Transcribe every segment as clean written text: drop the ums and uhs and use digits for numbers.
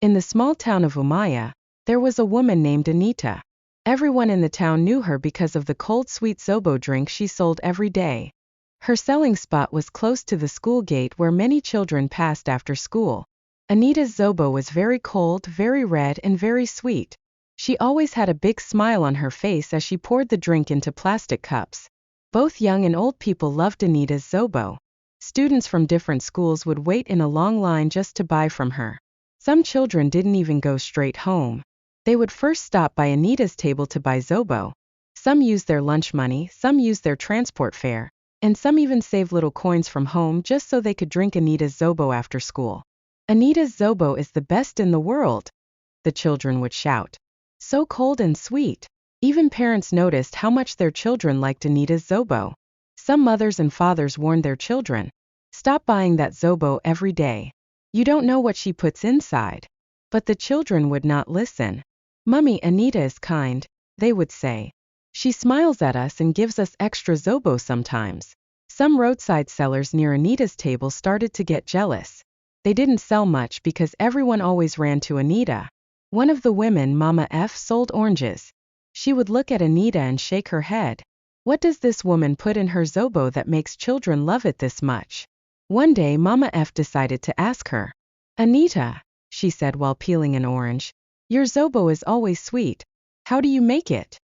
In the small town of Umaya, there was a woman named Anita. Everyone in the town knew her because of the cold sweet Zobo drink she sold every day. Her selling spot was close to the school gate where many children passed after school. Anita's Zobo was very cold, very red, and very sweet. She always had a big smile on her face as she poured the drink into plastic cups. Both young and old people loved Anita's Zobo. Students from different schools would wait in a long line just to buy from her. Some children didn't even go straight home. They would first stop by Anita's table to buy Zobo. Some used their lunch money, some used their transport fare, and some even saved little coins from home just so they could drink Anita's Zobo after school. Anita's Zobo is the best in the world, the children would shout. So cold and sweet. Even parents noticed how much their children liked Anita's Zobo. Some mothers and fathers warned their children, "Stop buying that Zobo every day. You don't know what she puts inside." But the children would not listen. "Mummy, Anita is kind," they would say. "She smiles at us and gives us extra Zobo sometimes." Some roadside sellers near Anita's table started to get jealous. They didn't sell much because everyone always ran to Anita. One of the women, Mama F, sold oranges. She would look at Anita and shake her head. What does this woman put in her Zobo that makes children love it this much? One day Mama F decided to ask her. "Anita," she said while peeling an orange, "your Zobo is always sweet. How do you make it?"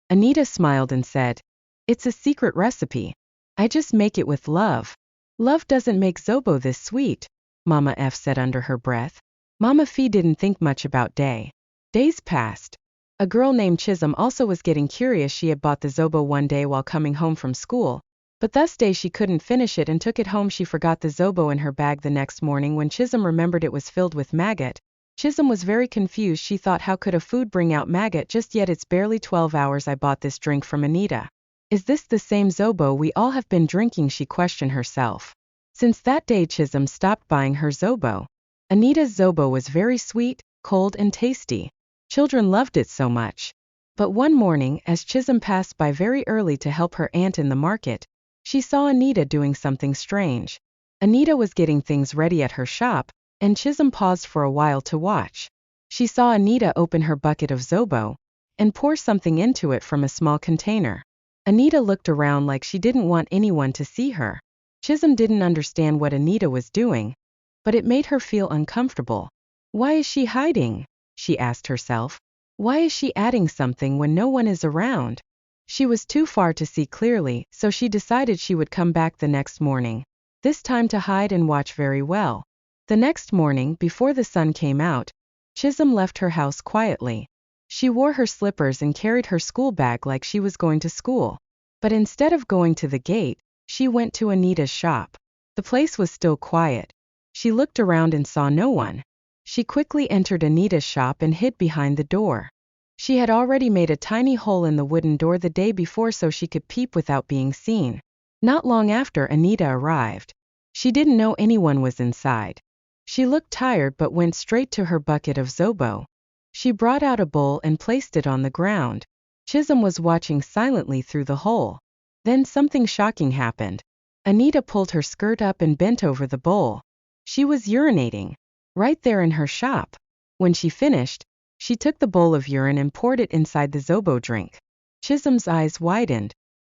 Anita smiled and said, "It's a secret recipe. I just make it with love." "Love doesn't make Zobo this sweet," Mama F said under her breath. Mama Fee didn't think much about days passed. A girl named Chisum also was getting curious. She had bought the Zobo one day while coming home from school, but thus day she couldn't finish it and took it home. She forgot the Zobo in her bag the next morning. When Chisum remembered, it was filled with maggot. Chisum was very confused. She thought, how could a food bring out maggot just yet? It's barely 12 hours I bought this drink from Anita. Is this the same Zobo we all have been drinking? She questioned herself. Since that day Chisum stopped buying her Zobo. Anita's Zobo was very sweet, cold, and tasty. Children loved it so much. But one morning, as Chisum passed by very early to help her aunt in the market, she saw Anita doing something strange. Anita was getting things ready at her shop, and Chisum paused for a while to watch. She saw Anita open her bucket of Zobo and pour something into it from a small container. Anita looked around like she didn't want anyone to see her. Chisum didn't understand what Anita was doing, but it made her feel uncomfortable. Why is she hiding? She asked herself. Why is she adding something when no one is around? She was too far to see clearly, so she decided she would come back the next morning, this time to hide and watch very well. The next morning, before the sun came out, Chisum left her house quietly. She wore her slippers and carried her school bag like she was going to school. But instead of going to the gate, she went to Anita's shop. The place was still quiet. She looked around and saw no one. She quickly entered Anita's shop and hid behind the door. She had already made a tiny hole in the wooden door the day before so she could peep without being seen. Not long after Anita arrived. She didn't know anyone was inside. She looked tired but went straight to her bucket of Zobo. She brought out a bowl and placed it on the ground. Chisum was watching silently through the hole. Then something shocking happened. Anita pulled her skirt up and bent over the bowl. She was urinating. Right there in her shop. When she finished, she took the bowl of urine and poured it inside the Zobo drink. Chisum's eyes widened.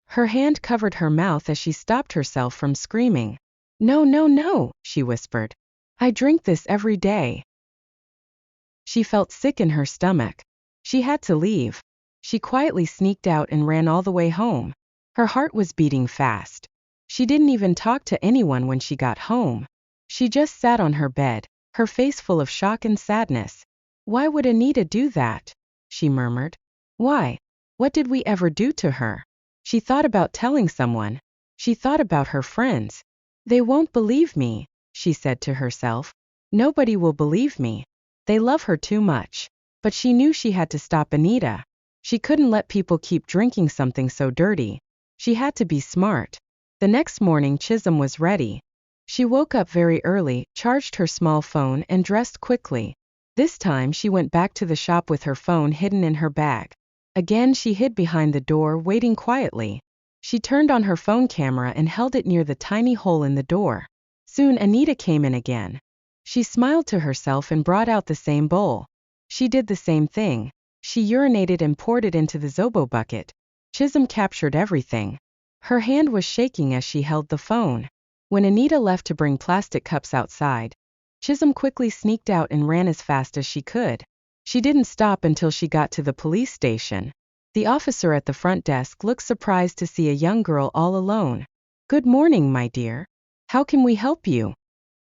Her hand covered her mouth as she stopped herself from screaming. "No, no, no," she whispered. "I drink this every day." She felt sick in her stomach. She had to leave. She quietly sneaked out and ran all the way home. Her heart was beating fast. She didn't even talk to anyone when she got home. She just sat on her bed, her face full of shock and sadness. "Why would Anita do that?" she murmured. "Why? What did we ever do to her?" She thought about telling someone. She thought about her friends. "They won't believe me," she said to herself. "Nobody will believe me. They love her too much." But she knew she had to stop Anita. She couldn't let people keep drinking something so dirty. She had to be smart. The next morning Chisum was ready. She woke up very early, charged her small phone and dressed quickly. This time she went back to the shop with her phone hidden in her bag. Again she hid behind the door, waiting quietly. She turned on her phone camera and held it near the tiny hole in the door. Soon Anita came in again. She smiled to herself and brought out the same bowl. She did the same thing. She urinated and poured it into the Zobo bucket. Chisum captured everything. Her hand was shaking as she held the phone. When Anita left to bring plastic cups outside, Chisum quickly sneaked out and ran as fast as she could. She didn't stop until she got to the police station. The officer at the front desk looked surprised to see a young girl all alone. "Good morning, my dear. How can we help you?"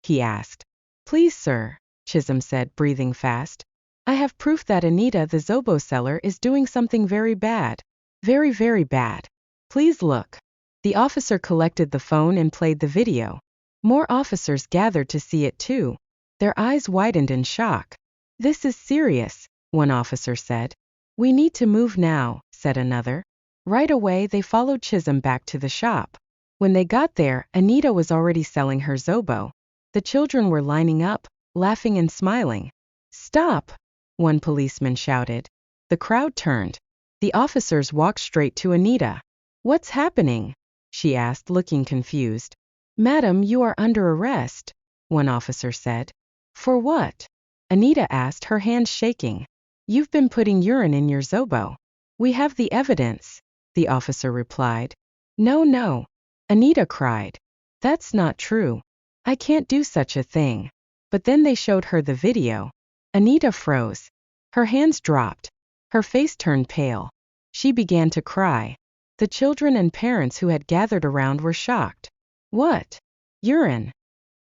he asked. "Please, sir," Chisum said, breathing fast. "I have proof that Anita, the Zobo seller, is doing something very bad. Very, very bad. Please look." The officer collected the phone and played the video. More officers gathered to see it too. Their eyes widened in shock. "This is serious," one officer said. "We need to move now," said another. Right away they followed Chisum back to the shop. When they got there, Anita was already selling her Zobo. The children were lining up, laughing and smiling. "Stop!" one policeman shouted. The crowd turned. The officers walked straight to Anita. "What's happening?" she asked, looking confused. "Madam, you are under arrest," one officer said. "For what?" Anita asked, her hands shaking. "You've been putting urine in your Zobo." "We have the evidence," the officer replied. "No, no," Anita cried. "That's not true. I can't do such a thing." But then they showed her the video. Anita froze. Her hands dropped. Her face turned pale. She began to cry. The children and parents who had gathered around were shocked. "What? Urine?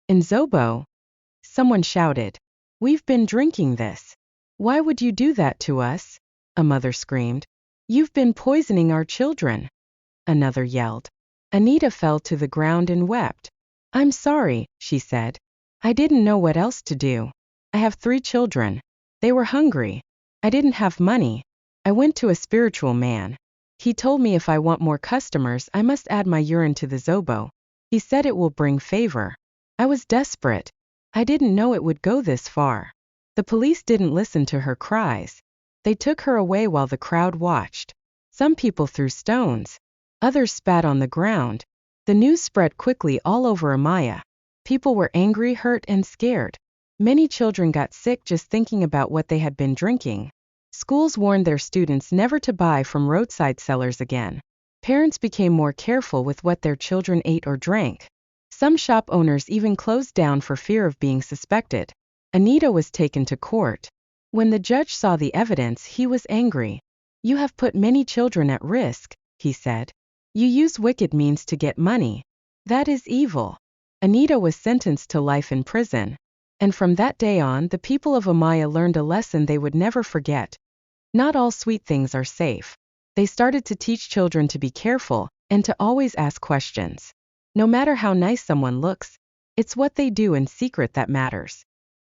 In Zobo?" Someone shouted. "We've been drinking this. Why would you do that to us?" a mother screamed. "You've been poisoning our children," another yelled. Anita fell to the ground and wept. "I'm sorry," she said. "I didn't know what else to do. I have 3 children. They were hungry. I didn't have money. I went to a spiritual man. He told me if I want more customers, I must add my urine to the Zobo. He said it will bring favor. I was desperate. I didn't know it would go this far." The police didn't listen to her cries. They took her away while the crowd watched. Some people threw stones. Others spat on the ground. The news spread quickly all over Amaya. People were angry, hurt, and scared. Many children got sick just thinking about what they had been drinking. Schools warned their students never to buy from roadside sellers again. Parents became more careful with what their children ate or drank. Some shop owners even closed down for fear of being suspected. Anita was taken to court. When the judge saw the evidence, he was angry. "You have put many children at risk," he said. "You use wicked means to get money. That is evil." Anita was sentenced to life in prison. And from that day on, the people of Amaya learned a lesson they would never forget. Not all sweet things are safe. They started to teach children to be careful and to always ask questions. No matter how nice someone looks, it's what they do in secret that matters.